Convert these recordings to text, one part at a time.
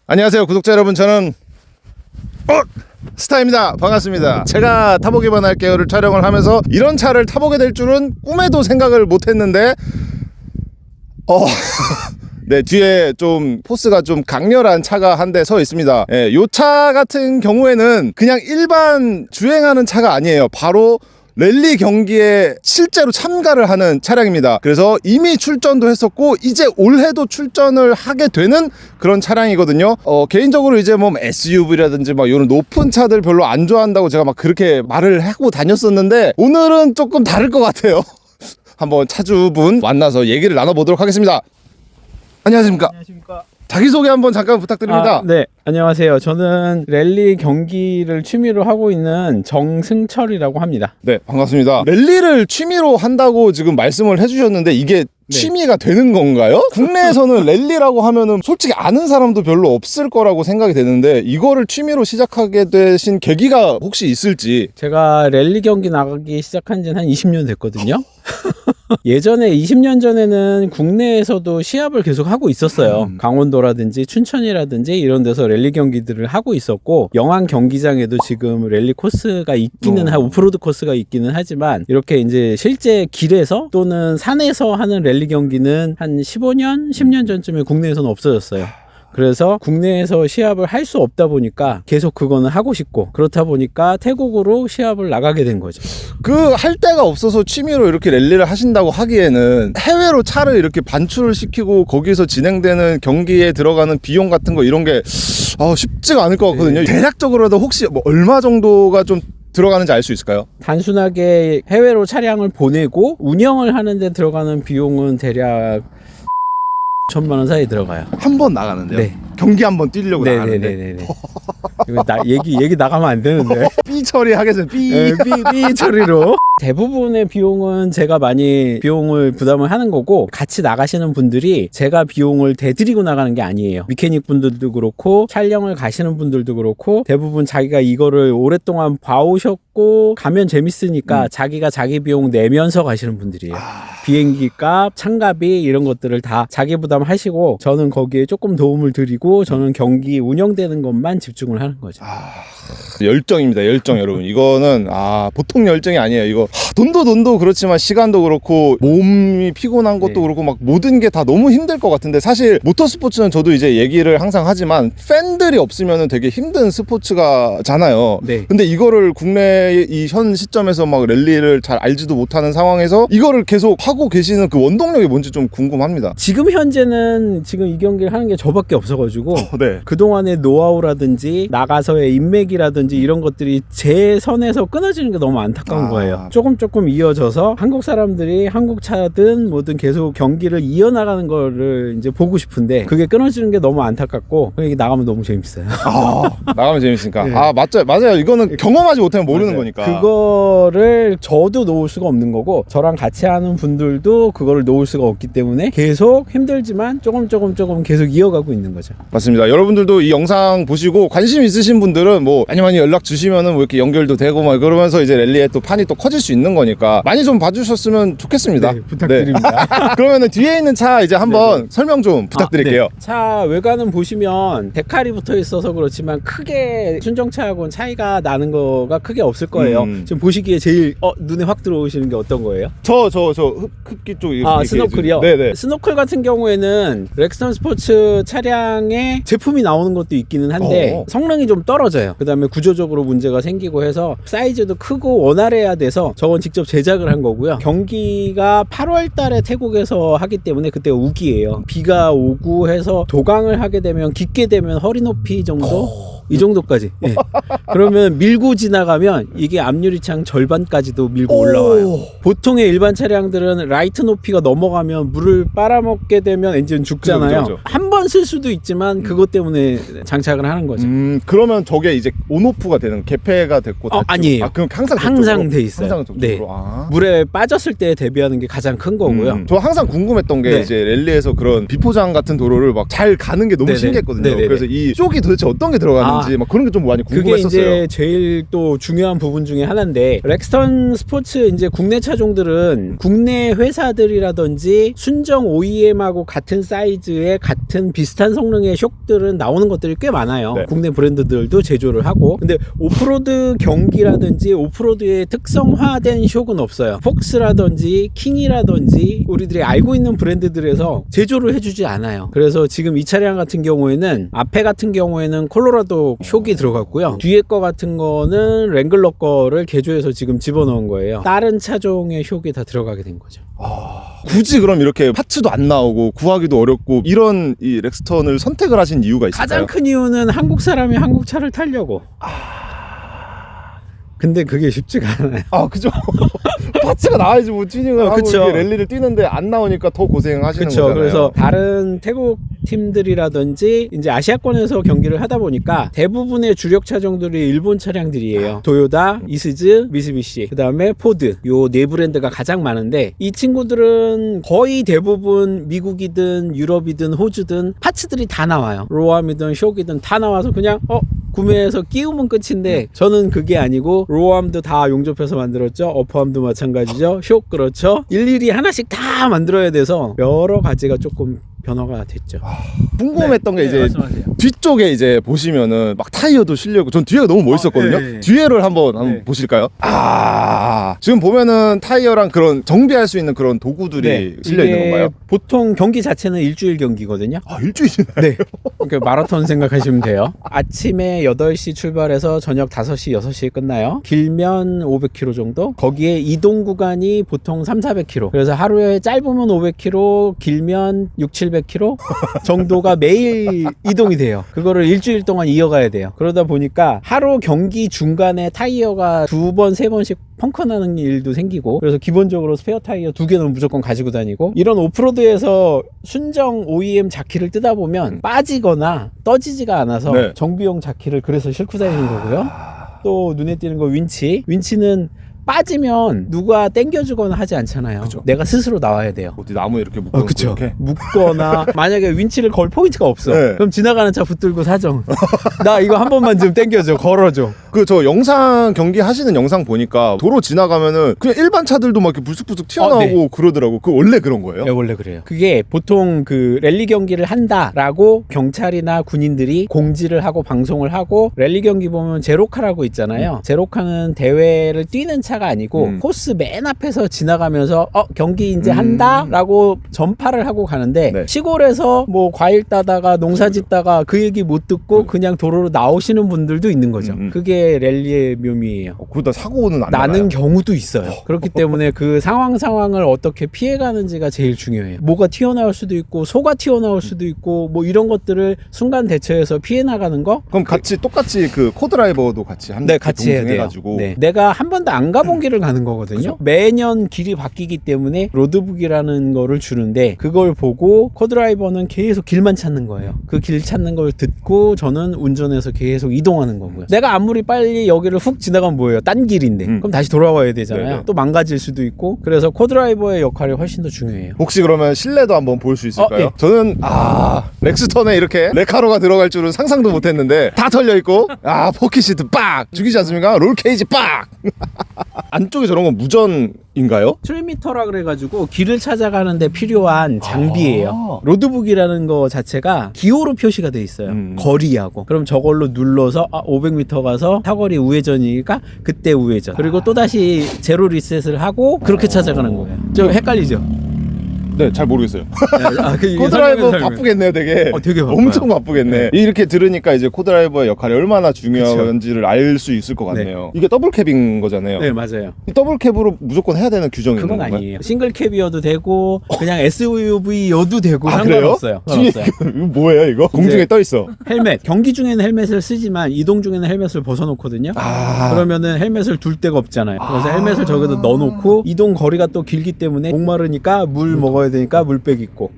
안녕하세요 구독자 여러분, 저는 스타입니다. 반갑습니다. 제가 타보기만 할게요를 촬영을 하면서 이런 차를 타보게 될 줄은 꿈에도 생각을 못했는데 네, 뒤에 좀 포스가 좀 강렬한 차가 한 대 서 있습니다. 이 차 같은 경우에는 그냥 일반 주행하는 차가 아니에요. 바로 랠리 경기에 실제로 참가를 하는 차량입니다. 그래서 이미 출전도 했었고 이제 올해도 출전을 하게 되는 그런 차량이거든요. 개인적으로 이제 뭐 SUV라든지 막 이런 높은 차들 별로 안 좋아한다고 제가 막 그렇게 말을 하고 다녔었는데 오늘은 조금 다를 것 같아요. 한번 차주분 만나서 얘기를 나눠보도록 하겠습니다. 안녕하십니까? 안녕하십니까? 자기소개 한번 잠깐 부탁드립니다. 네, 안녕하세요. 저는 랠리 경기를 취미로 하고 있는 정승철이라고 합니다. 네, 반갑습니다. 랠리를 취미로 한다고 지금 말씀을 해주셨는데 이게 취미가 되는 건가요? 국내에서는 랠리라고 하면은 솔직히 아는 사람도 별로 없을 거라고 생각이 되는데 이거를 취미로 시작하게 되신 계기가 혹시 있을지. 제가 랠리 경기 나가기 시작한 지는 한 20년 됐거든요. 예전에 20년 전에는 국내에서도 시합을 계속 하고 있었어요. 강원도라든지 춘천이라든지 이런 데서 랠리 경기들을 하고 있었고 영암 경기장에도 지금 랠리 코스가 있기는 오프로드 코스가 있기는 하지만 이렇게 이제 실제 길에서 또는 산에서 하는 랠리 경기는 한 15년, 10년 전쯤에 국내에서는 없어졌어요. 그래서 국내에서 시합을 할 수 없다 보니까 계속 그거는 하고 싶고 그렇다 보니까 태국으로 시합을 나가게 된 거죠. 할 데가 없어서 취미로 이렇게 랠리를 하신다고 하기에는 해외로 차를 이렇게 반출을 시키고 거기서 진행되는 경기에 들어가는 비용 같은 거 이런 게 쉽지가 않을 것 같거든요. 대략적으로도 혹시 뭐 얼마 정도가 좀 들어가는지 알 수 있을까요? 단순하게 해외로 차량을 보내고 운영을 하는데 들어가는 비용은 대략 1,000만 원 사이 들어가요. 한 번 나가는데요? 네. 경기 한 번 뛰려고 나가는데? 네네네네. 이거 얘기 나가면 안 되는데. 삐 처리하겠습니다. 삐. 네, 삐 처리로. 대부분의 비용은 제가 많이 비용을 부담을 하는 거고 같이 나가시는 분들이 제가 비용을 대드리고 나가는 게 아니에요. 미케닉 분들도 그렇고 촬영을 가시는 분들도 그렇고 대부분 자기가 이거를 오랫동안 봐오셨고 가면 재밌으니까 자기가 자기 비용 내면서 가시는 분들이에요. 비행기 값, 참가비 이런 것들을 다 자기 부담하시고 저는 거기에 조금 도움을 드리고 저는 경기 운영되는 것만 집중을 하는 거죠. 열정입니다. 열정 여러분. 이거는 보통 열정이 아니에요. 이거 돈도 그렇지만 시간도 그렇고 몸이 피곤한 것도 그렇고 막 모든 게 다 너무 힘들 것 같은데 사실 모터스포츠는 저도 이제 얘기를 항상 하지만 팬들이 없으면 되게 힘든 스포츠가잖아요. 네. 근데 이거를 국내 이 현 시점에서 막 랠리를 잘 알지도 못하는 상황에서 이거를 계속 하고 계시는 그 원동력이 뭔지 좀 궁금합니다. 지금 현재는 지금 이 경기를 하는 게 저밖에 없어가지고 네. 그동안의 노하우라든지 나가서의 인맥이라든지 이런 것들이 제 선에서 끊어지는 게 너무 안타까운 거예요. 조금 이어져서 한국 사람들이 한국 차든 뭐든 계속 경기를 이어나가는 거를 이제 보고 싶은데 그게 끊어지는 게 너무 안타깝고 이게 나가면 너무 재밌어요. 나가면 재밌으니까. 네. 맞아요. 이거는 경험하지 못하면 모르는 거니까. 그거를 저도 놓을 수가 없는 거고 저랑 같이 하는 분들도 그거를 놓을 수가 없기 때문에 계속 힘들지만 조금 계속 이어가고 있는 거죠. 맞습니다. 여러분들도 이 영상 보시고 관심 있으신 분들은 뭐 많이 연락 주시면은 뭐 이렇게 연결도 되고 막 그러면서 이제 랠리에 또 판이 또 커질 수 있는 거니까 많이 좀 봐주셨으면 좋겠습니다. 네, 부탁드립니다. 그러면은 뒤에 있는 차 이제 한번 설명 좀 부탁드릴게요. 차 외관은 보시면 데칼이 붙어 있어서 그렇지만 크게 순정차하고는 차이가 나는 거가 크게 없을 거예요. 지금 보시기에 제일 눈에 확 들어오시는 게 어떤 거예요? 저 흡기 쪽 스노클이요? 네네. 스노클 같은 경우에는 렉선 스포츠 차량에 제품이 나오는 것도 있기는 한데 성능이 좀 떨어져요. 그 다음에 구조적으로 문제가 생기고 해서 사이즈도 크고 원활해야 돼서 저건 직접 제작을 한 거고요. 경기가 8월 달에 태국에서 하기 때문에 그때가 우기예요. 비가 오고 해서 도강을 하게 되면 깊게 되면 허리 높이 정도? 이 정도까지. 예. 그러면 밀고 지나가면 이게 앞유리창 절반까지도 밀고 올라와요. 보통의 일반 차량들은 라이트 높이가 넘어가면 물을 빨아먹게 되면 엔진 죽잖아요. 그죠. 한 번 쓸 수도 있지만 그것 때문에 장착을 하는 거죠. 그러면 저게 이제 온오프가 되는 개폐가 됐고 아니에요. 그럼 항상 돼 있어요. 항상 저쪽으로. 네. 물에 빠졌을 때 대비하는 게 가장 큰 거고요. 저 항상 궁금했던 게 이제 랠리에서 그런 비포장 같은 도로를 막 잘 가는 게 너무 신기했거든요. 그래서 이 쪽이 도대체 어떤 게 들어가는지 한다든지 막 그런 게 좀 많이 그게 궁금했었어요. 이제 제일 또 중요한 부분 중에 하나인데 렉스턴 스포츠 이제 국내 차종들은 국내 회사들이라든지 순정 OEM하고 같은 사이즈의 같은 비슷한 성능의 쇽들은 나오는 것들이 꽤 많아요. 네. 국내 브랜드들도 제조를 하고. 근데 오프로드 경기라든지 오프로드의 특성화된 쇽은 없어요. 폭스라든지 킹이라든지 우리들이 알고 있는 브랜드들에서 제조를 해주지 않아요. 그래서 지금 이 차량 같은 경우에는 앞에 같은 경우에는 콜로라도 쇽이 들어갔고요. 뒤에 거 같은 거는 랭글러 거를 개조해서 지금 집어넣은 거예요. 다른 차종의 쇽이 다 들어가게 된 거죠. 굳이 그럼 이렇게 파츠도 안 나오고 구하기도 어렵고 이런 이 렉스턴을 선택을 하신 이유가 있을까요? 가장 큰 이유는 한국 사람이 한국 차를 타려고. 근데 그게 쉽지가 않아요. 아, 그죠. 파츠가 나와야지 뭐 튜닝을 하고 그쵸. 이렇게 랠리를 뛰는데 안 나오니까 더 고생하시는 그렇죠. 거잖아요. 그래서 다른 태국 팀들이라든지 이제 아시아권에서 경기를 하다 보니까 대부분의 주력 차종들이 일본 차량들이에요. 도요타, 이스즈, 미쓰비시, 그다음에 포드. 요 네 브랜드가 가장 많은데 이 친구들은 거의 대부분 미국이든 유럽이든 호주든 파츠들이 다 나와요. 로암이든 쇽이든 다 나와서 그냥 구매해서 끼우면 끝인데 저는 그게 아니고 로암도 다 용접해서 만들었죠. 어퍼암도 마찬가지죠. 쇽 그렇죠. 일일이 하나씩 다 만들어야 돼서 여러 가지가 조금 변화가 됐죠. 궁금했던 게 이제 말씀하세요. 뒤쪽에 이제 보시면은 막 타이어도 실려고 전 뒤에가 너무 멋있었거든요. 네. 뒤에를 한번 보실까요? 지금 보면은 타이어랑 그런 정비할 수 있는 그런 도구들이 실려 있는 이게 건가요? 보통 경기 자체는 일주일 경기거든요. 일주일이나. 네. 그러니까 마라톤 생각하시면 돼요. 아침에 8시 출발해서 저녁 5시, 6시에 끝나요. 길면 500km 정도. 거기에 이동 구간이 보통 3, 400km. 그래서 하루에 짧으면 500km, 길면 6, 700km 정도가 매일 이동이 돼요. 그거를 일주일 동안 이어가야 돼요. 그러다 보니까 하루 경기 중간에 타이어가 2번, 3번씩 펑크 나는 일도 생기고, 그래서 기본적으로 스페어 타이어 2개는 무조건 가지고 다니고, 이런 오프로드에서 순정 OEM 자키를 뜯다 보면 빠지거나 떠지지가 않아서 네. 정비용 자키를 그래서 싣고 다니는 거고요. 또 눈에 띄는 거 윈치는 빠지면 누가 땡겨주거나 하지 않잖아요. 그쵸. 내가 스스로 나와야 돼요. 어디 나무에 이렇게 묶어놓고 이렇게. 묶거나 만약에 윈치를 걸 포인트가 없어. 네. 그럼 지나가는 차 붙들고 사정. 나 이거 한 번만 좀 땡겨줘. 걸어줘. 그 저 영상 경기 하시는 영상 보니까 도로 지나가면은 그냥 일반 차들도 막 이렇게 불쑥불쑥 튀어나오고 그러더라고. 그 원래 그런 거예요? 네, 원래 그래요. 그게 보통 그 랠리 경기를 한다라고 경찰이나 군인들이 공지를 하고 방송을 하고, 랠리 경기 보면 제로카라고 있잖아요. 제로카는 대회를 뛰는 차가 아니고 코스 맨 앞에서 지나가면서 경기 이제 한다라고 전파를 하고 가는데, 네. 시골에서 뭐 과일 따다가 농사 짓다가 그 얘기 못 듣고 그냥 도로로 나오시는 분들도 있는 거죠. 그게 랠리의 묘미예요. 그러다 사고는 안 나는 나나요? 경우도 있어요. 그렇기 때문에 그 상황을 어떻게 피해가는지가 제일 중요해요. 뭐가 튀어나올 수도 있고 소가 튀어나올 수도 있고 뭐 이런 것들을 순간 대처해서 피해 나가는 거. 그럼 같이 똑같이 그 코드라이버도 같이 한 네, 같이 해야 돼요. 동승해가지고. 네. 내가 한 번도 안 가본 길을 가는 거거든요. 그죠? 매년 길이 바뀌기 때문에 로드북이라는 거를 주는데, 그걸 보고 코드라이버는 계속 길만 찾는 거예요. 그 길 찾는 걸 듣고 저는 운전해서 계속 이동하는 거고요. 내가 아무리 빨리 여기를 훅 지나가면 뭐예요? 딴 길인데. 그럼 다시 돌아와야 되잖아요. 네네. 또 망가질 수도 있고. 그래서 코드라이버의 역할이 훨씬 더 중요해요. 혹시 그러면 실내도 한번 볼 수 있을까요? 네. 저는 렉스턴에 이렇게 레카로가 들어갈 줄은 상상도 못했는데 다 털려 있고 포키시트 빡 죽이지 않습니까? 롤 케이지 빡 안쪽에 저런 건 무전인가요? 트리미터라 그래가지고 길을 찾아가는데 필요한 장비예요. 로드북이라는 거 자체가 기호로 표시가 돼 있어요. 거리하고. 그럼 저걸로 눌러서 500m 가서 사거리 우회전이니까 그때 우회전. 그리고 또 다시 제로 리셋을 하고 그렇게 찾아가는 거예요. 좀 헷갈리죠? 네, 잘 모르겠어요. 그 코드라이버 바쁘겠네요, 되게. 되게 바빠요. 엄청 바쁘겠네. 이렇게 들으니까 이제 코드라이버의 역할이 얼마나 중요한지를 알 수 있을 것 같네요. 이게 더블 캡인 거잖아요. 네, 맞아요. 이 더블 캡으로 무조건 해야 되는 규정이 있는 그건 건가요? 아니에요. 싱글 캡이어도 되고 그냥 SUV여도 되고 그래요? 상관없어요. 뒤에 이거 뭐예요, 이거? 공중에 떠 있어. 헬멧. 경기 중에는 헬멧을 쓰지만 이동 중에는 헬멧을 벗어놓거든요. 그러면은 헬멧을 둘 데가 없잖아요. 그래서 헬멧을 저기다 넣어놓고 이동 거리가 또 길기 때문에 목마르니까 물 먹어야 되니까 물백 있고.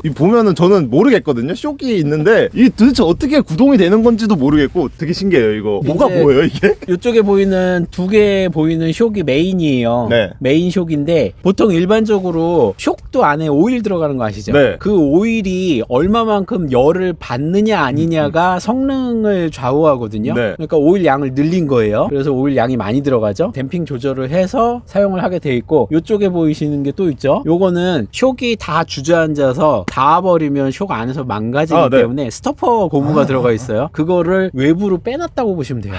이 보면은 저는 모르겠거든요. 쇼기 있는데 이 도대체 어떻게 구동이 되는 건지도 모르겠고 되게 신기해요. 이거 뭐가 이제 뭐예요 이게? 이쪽에 보이는 두 개 보이는 쇼이 메인이에요. 네. 메인 쇼인데 보통 일반적으로 쇼도 안에 오일 들어가는 거 아시죠? 네. 그 오일이 얼마만큼 열을 받느냐 아니냐가 성능을 좌우하거든요. 네. 그러니까 오일 양을 늘린 거예요. 그래서 오일 양이 많이 들어가죠. 댐핑 조절을 해서 사용을 하게 돼 있고 이쪽에 보이시는 게 또 있죠. 요거는 쇼이 다 주저앉아서 닿아버리면 쇼 안에서 망가지기 네. 때문에 스토퍼 고무가 들어가 있어요. 그거를 외부로 빼놨다고 보시면 돼요.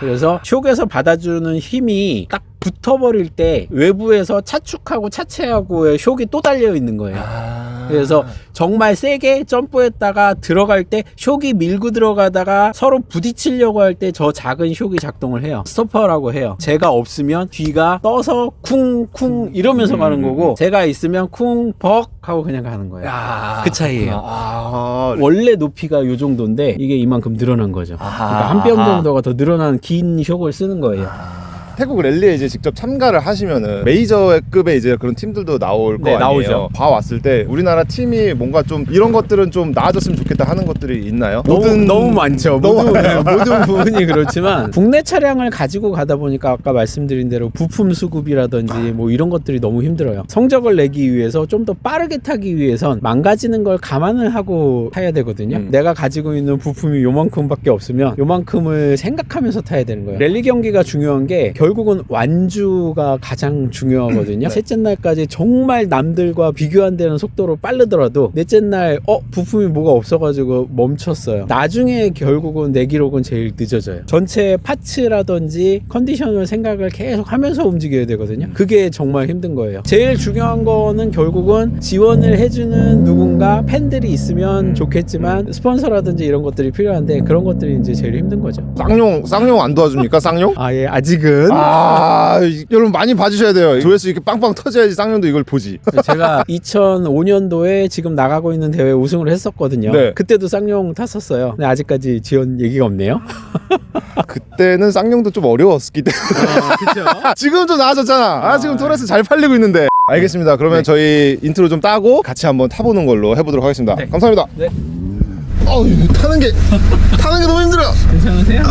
그래서 쇼에서 받아주는 힘이 딱 붙어버릴 때 외부에서 차축하고 차체하고의 쇼이 또 달려 있는 거예요. 그래서 정말 세게 점프했다가 들어갈 때 쇼이 밀고 들어가다가 서로 부딪히려고 할 때 저 작은 쇼이 작동을 해요. 스토퍼라고 해요. 제가 없으면 뒤가 떠서 쿵쿵 이러면서 가는 거고 제가 있으면 쿵벅 하고 그냥 가는 거예요. 그 차이예요. 원래 높이가 요 정도인데 이게 이만큼 늘어난 거죠. 그러니까 한 뼘 정도가 더 늘어난 긴 쇼을 쓰는 거예요. 태국 랠리에 이제 직접 참가를 하시면은 메이저급의 이제 그런 팀들도 나올 거 네, 아니에요. 나오죠. 봐왔을 때 우리나라 팀이 뭔가 좀 이런 것들은 좀 나아졌으면 좋겠다 하는 것들이 있나요? 너무 많죠. 너무 모든 부분이 그렇지만 국내 차량을 가지고 가다 보니까 아까 말씀드린 대로 부품 수급이라든지 뭐 이런 것들이 너무 힘들어요. 성적을 내기 위해서 좀 더 빠르게 타기 위해선 망가지는 걸 감안을 하고 타야 되거든요. 내가 가지고 있는 부품이 요만큼밖에 없으면 요만큼을 생각하면서 타야 되는 거예요. 랠리 경기가 중요한 게 결국은 완주가 가장 중요하거든요. 셋째 날까지 정말 남들과 비교 안 되는 속도로 빠르더라도 넷째 날 부품이 뭐가 없어가지고 멈췄어요. 나중에 결국은 내 기록은 제일 늦어져요. 전체 파츠라든지 컨디션을 생각을 계속 하면서 움직여야 되거든요. 그게 정말 힘든 거예요. 제일 중요한 거는 결국은 지원을 해주는 누군가 팬들이 있으면 좋겠지만 스폰서라든지 이런 것들이 필요한데 그런 것들이 이제 제일 힘든 거죠. 쌍용 안 도와줍니까? 쌍용? 예, 아직은. 여러분 많이 봐주셔야 돼요. 조회수 이렇게 빵빵 터져야지 쌍용도 이걸 보지. 제가 2005년도에 지금 나가고 있는 대회 우승을 했었거든요. 네. 그때도 쌍용 탔었어요. 근데 아직까지 지원 얘기가 없네요. 그때는 쌍용도 좀 어려웠기 때문에 그렇죠. 지금 좀 나아졌잖아. 지금 토레스 잘 팔리고 있는데. 알겠습니다. 그러면 네. 저희 인트로 좀 따고 같이 한번 타보는 걸로 해보도록 하겠습니다. 네. 감사합니다. 네. 타는 게 너무 힘들어. 괜찮으세요?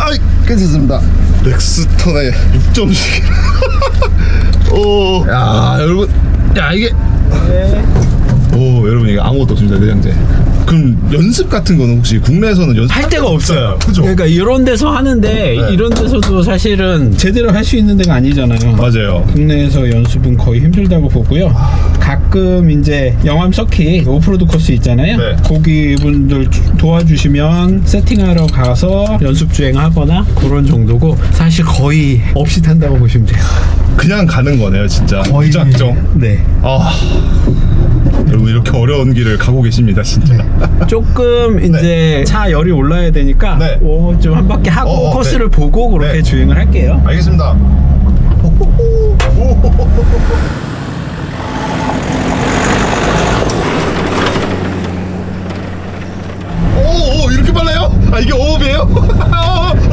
괜찮습니다. 렉스턴의 6.10. 야 여러분, 이게 네. 여러분 이게 아무것도 없습니다. 내장재. 그럼 연습 같은 거는 혹시 국내에서는 연습 할 데가 없어요. 그죠? 그러니까 이런 데서 하는데 이런 데서도 사실은 제대로 할 수 있는 데가 아니잖아요. 맞아요. 국내에서 연습은 거의 힘들다고 보고요. 가끔 이제 영암 서킷 오프로드 코스 있잖아요. 네. 거기 분들 도와주시면 세팅하러 가서 연습 주행하거나 그런 정도고 사실 거의 없이 탄다고 보시면 돼요. 그냥 가는 거네요, 진짜. 무작정. 네. 여러분 이렇게 어려운 길을 가고 계십니다, 진짜. 조금 이제 차 열이 올라야 되니까 네. 좀 한 바퀴 하고 코스를 보고 그렇게 네. 주행을 할게요. 알겠습니다. 오, 이렇게 빨라요? 이게 오업이에요?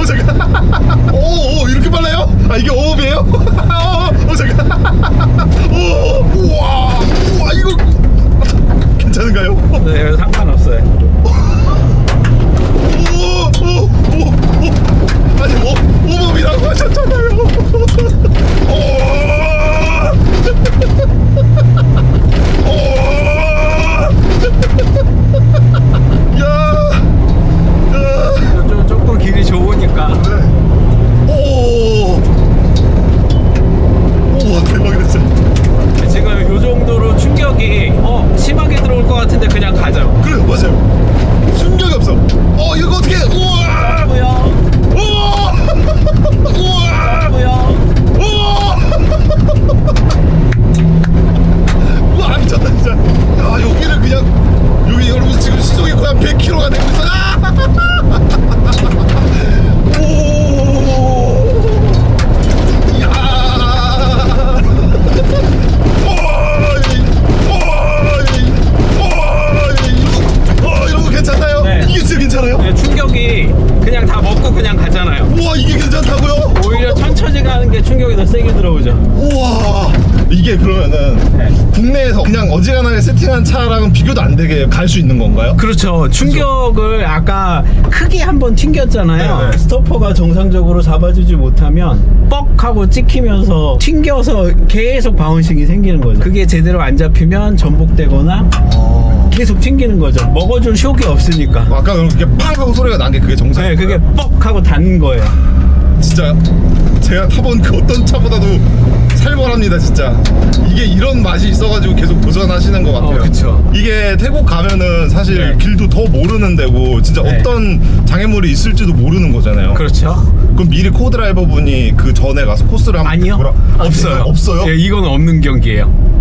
잠깐. 오, 이렇게 빨라요? 이게 오업이에요? 잠깐. 우와, 이거 괜찮은가요? 네, 상관없어요. 아니 오업이라고 하셨잖아요. 조금 길이 좋으니까. 대박이다 진짜. 지금 요 정도로 충격이 심하게 들어올 것 같은데 그냥 가죠. 그래, 맞아요. 충격이 없어. 이거 어떻게? 우와! 뭐야? 우와! 우와! 뭐야? 우와! 우와, 미쳤다 진짜. 야, 여기를 그냥 여기 여러분 지금 시속이 거의 한 100km가 되고 있어. 이런 거 괜찮나요? 네. 이게 진짜 괜찮아요? 네, 충격이 그냥 다 먹고 그냥 가잖아요. 우와, 이게 괜찮다고요? 오히려 천천히 가는 게 충격이 더 세게 들어오죠. 우와, 이게 그러면은 국내에서 그냥 어지간하게 세팅한 차랑은 비교도 안 되게 갈 수 있는 건가요? 그렇죠. 충격을 아까 크게 한번 튕겼잖아요. 네네. 스토퍼가 정상적으로 잡아주지 못하면 뻑하고 찍히면서 튕겨서 계속 바운싱이 생기는 거죠. 그게 제대로 안 잡히면 전복되거나 계속 튕기는 거죠. 먹어줄 쇼이 없으니까. 아까 그렇게 팡 하고 소리가 난 게 그게 정상. 네, 그게 뻑하고 닿는 거예요. 진짜 제가 타본 그 어떤 차보다도 살벌합니다 진짜. 이게 이런 맛이 있어가지고 계속 도전하시는 것 같아요. 그쵸. 이게 태국 가면은 사실 네. 길도 더 모르는 데고 진짜 네. 어떤 장애물이 있을지도 모르는 거잖아요. 그렇죠. 그럼 미리 코드라이버 분이 그 전에 가서 코스를 한번 아니요. 없어요. 없어요? 예, 이건 없는 경기예요.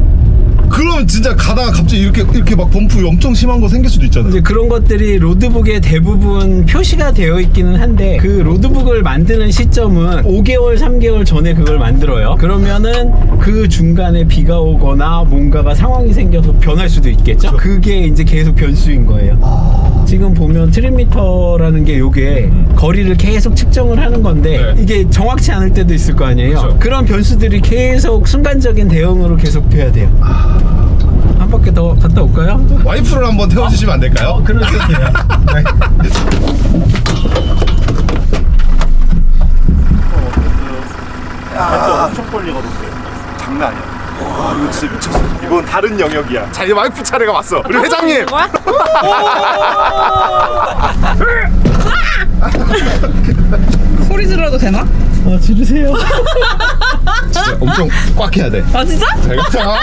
그럼 진짜 가다가 갑자기 이렇게 막 범프 엄청 심한 거 생길 수도 있잖아요. 이제 그런 것들이 로드북에 대부분 표시가 되어 있기는 한데 그 로드북을 만드는 시점은 5개월, 3개월 전에 그걸 만들어요. 그러면은 그 중간에 비가 오거나 뭔가가 상황이 생겨서 변할 수도 있겠죠. 그게 이제 계속 변수인 거예요. 지금 보면 트림미터라는 게 요게 거리를 계속 측정을 하는 건데 네. 이게 정확치 않을 때도 있을 거 아니에요. 그렇죠. 그런 변수들이 계속 순간적인 대응으로 계속 돼야 돼요. 한 바퀴 더 갔다 올까요? 와이프를 한번 태워주시면 안 될까요? 그러셔도 돼요. 네. 엄청 벌리거든요. 장난 아니야. 와 이거 진짜 미쳤어. 이건 다른 영역이야. 자 이제 와이프 차례가 왔어. 우리 회장님. 소리 질러도 되나? 지르세요. 진짜 엄청 꽉 해야 돼. 아 진짜? 잘 가자.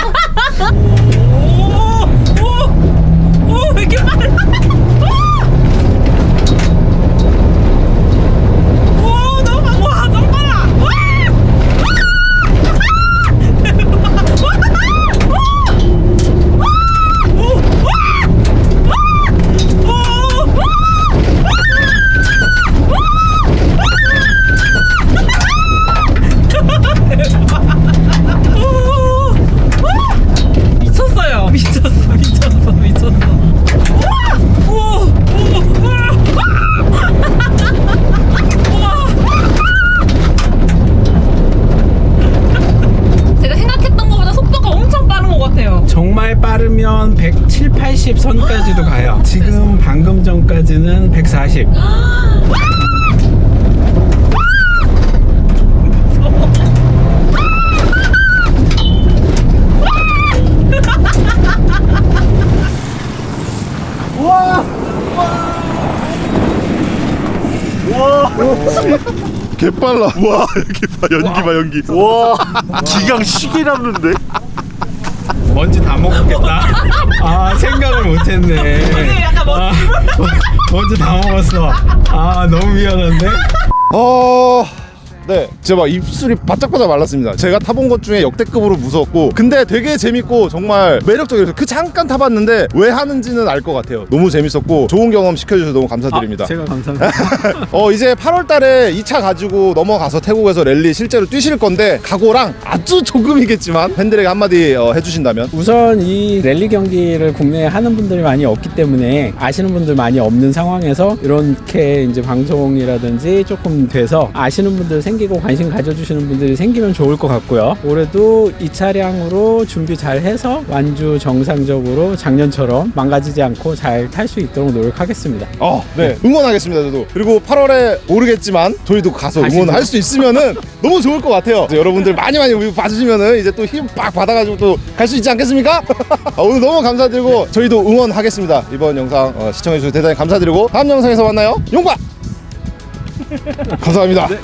오, 왜 이렇게 빨라? 오, 너무 빨라. 와, 너무 빨라. 와! 미쳤어요. 미쳤어. 제가 생각했던 것보다 속도가 엄청 빠른 것 같아요. 정말 빠르면 170, 80 선까지도 가요. 지금 방금 전까지는 140. 개빨라. 와 여기 봐 연기 봐 연기. 와 기강 시계 남는데. 먼지 다 먹었겠다. 아, 생각을 못했네. 약간 먼지 다 먹었어. 아, 너무 미안한데? 네, 제가 막 입술이 바짝바짝 말랐습니다. 제가 타본 것 중에 역대급으로 무서웠고, 근데 되게 재밌고 정말 매력적이어서 그 잠깐 타봤는데 왜 하는지는 알 것 같아요. 너무 재밌었고 좋은 경험 시켜주셔서 너무 감사드립니다. 제가 감사합니다. 이제 8월달에 이 차 가지고 넘어가서 태국에서 랠리 실제로 뛰실 건데 각오랑 아주 조금이겠지만 팬들에게 한마디 해주신다면. 우선 이 랠리 경기를 국내에 하는 분들이 많이 없기 때문에 아시는 분들 많이 없는 상황에서 이렇게 이제 방송이라든지 조금 돼서 아시는 분들 생기고 관심 가져주시는 분들이 생기면 좋을 것 같고요. 올해도 이 차량으로 준비 잘 해서 완주 정상적으로 작년처럼 망가지지 않고 잘 탈 수 있도록 노력하겠습니다. 네, 응원하겠습니다 저도. 그리고 8월에 모르겠지만 저희도 가서 응원할 수 있으면은 너무 좋을 것 같아요. 여러분들 많이 우리 봐주시면은 이제 또 힘 빡 받아가지고 또 갈 수 있지 않겠습니까? 오늘 너무 감사드리고 저희도 응원하겠습니다. 이번 영상 시청해주셔서 대단히 감사드리고 다음 영상에서 만나요. 용과 감사합니다. 네.